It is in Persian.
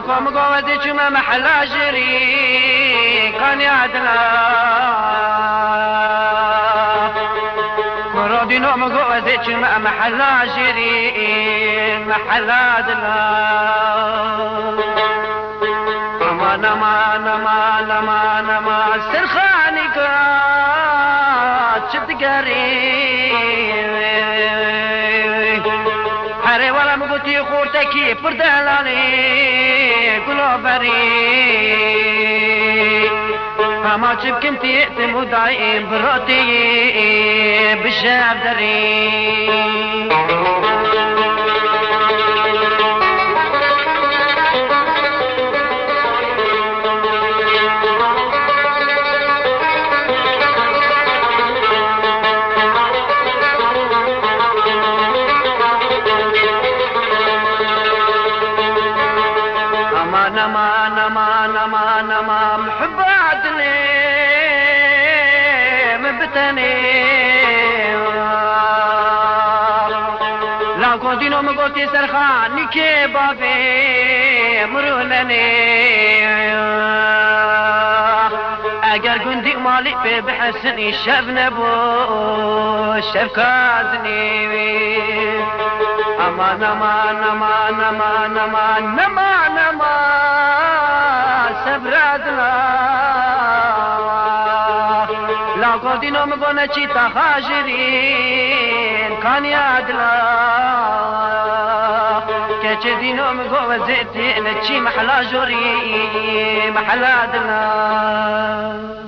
قوم قوتي كما محلا جري كان يعدلا كرودي نوم قوتي كما محلا جري محلا دلا امان امان امان امان امان سرخاني كات شفت قريب هره ولا مگوتی خورتکی پردلانی گلابری اما چب کمتی تمودای براتی بشب داری نما محب عدلي مبتني لا كودينو مقوتي سرخاني كبابي مرونني اگر قندي مالي في بحسني شف نبو شف كازني امان امان امان امان امان امان امان سبرا دلا لا قدينو مگونه چی تخاجرين كان يادلا كچ دينو مگو زيتين چی محلا جوري محلا دلا